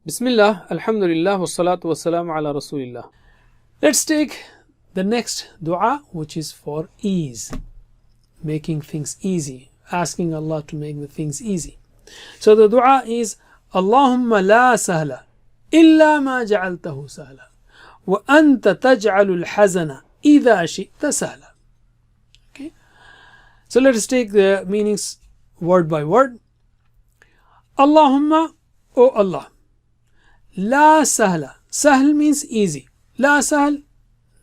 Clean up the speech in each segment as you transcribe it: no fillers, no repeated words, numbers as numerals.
Bismillah, Alhamdulillah, wassalatu wassalamu ala Rasulillah. Let's take the next dua, which is for ease, making things easy, asking Allah to make the things easy. So the dua is Allahumma la sahla illa ma ja'altahu sahla wa anta taj'alul hazana idha shi'ta sahla. Okay, so let us take the meanings word by word. Allahumma, O Allah. La sahla. Sahl means easy. La sahl,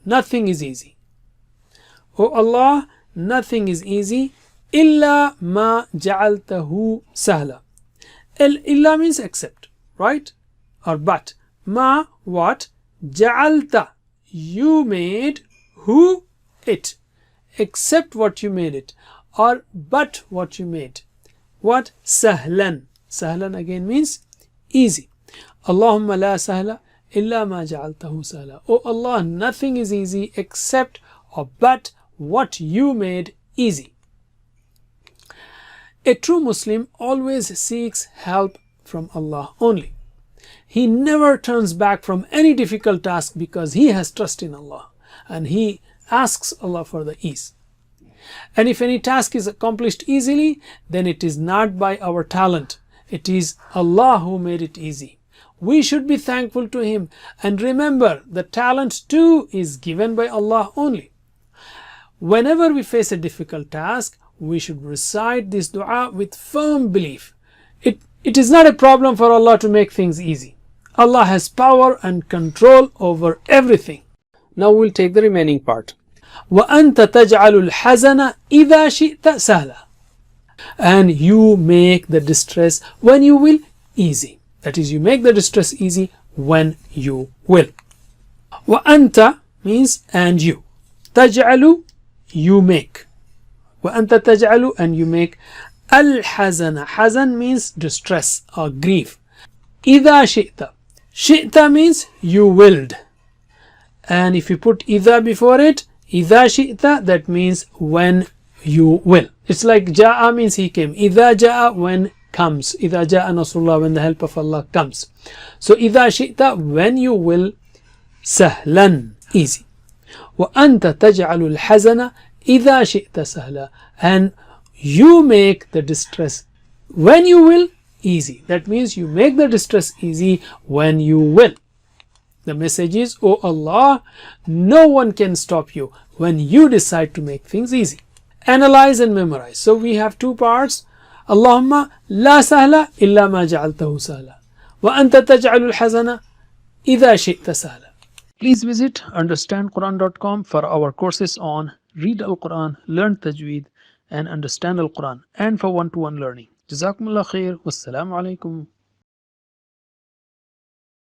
nothing is easy. O Allah, nothing is easy. Illa ma ja'altahu sahla. Illa means except, right? Or but. Ma, what? Ja'alta, you made. Who? It. Except what you made it. Or but what you made. What? Sahlan. Sahlan again means easy. Allahumma la sahla illa ma ja'altahu sahla. Oh Allah, nothing is easy except or but what you made easy. A true Muslim always seeks help from Allah only. He never turns back from any difficult task because he has trust in Allah and he asks Allah for the ease. And if any task is accomplished easily, then it is not by our talent. It is Allah who made it easy. We should be thankful to Him and remember the talent too is given by Allah only. Whenever we face a difficult task, we should recite this dua with firm belief. It is not a problem for Allah to make things easy. Allah has power and control over everything. Now we'll take the remaining part. وَأَنْتَ تَجْعَلُ الْحَزَنَ إِذَا شِئْتَ سَهْلًا. And you make the distress when you will easy. That is, you make the distress easy when you will. وَأَنْتَ means and you. تَجْعَلُ, you make. وَأَنْتَ تَجْعَلُ, and you make. الْحَزَنَ, hazan means distress or grief. إِذَا شِئْتَ, شِئْتَ means you willed. And if you put إِذَا before it, إِذَا شِئْتَ, that means when you will. It's like ja'a means he came. إِذَا ja'a, when comes. إِذَا جَاءَ نَصْرُ اللَّهِ, when the help of Allah comes. So إِذَا شِئْتَ, when you will. سَهْلًا, easy. وَأَنْتَ تَجْعَلُ الْحَزَنَ إِذَا شِئْتَ سَهْلًا. And you make the distress when you will easy. That means you make the distress easy when you will. The message is, O Allah, no one can stop you when you decide to make things easy. Analyze and memorize. So we have two parts. Allahumma la sahla illa ma ja'altahu sahla wa anta taj'alul hazana idha shi'ta sahla. Please visit understandquran.com for our courses on Read Al-Quran, Learn Tajweed and Understand Al-Quran, and for one-to-one learning. Jazakumullah khair. Wassalamu alaikum.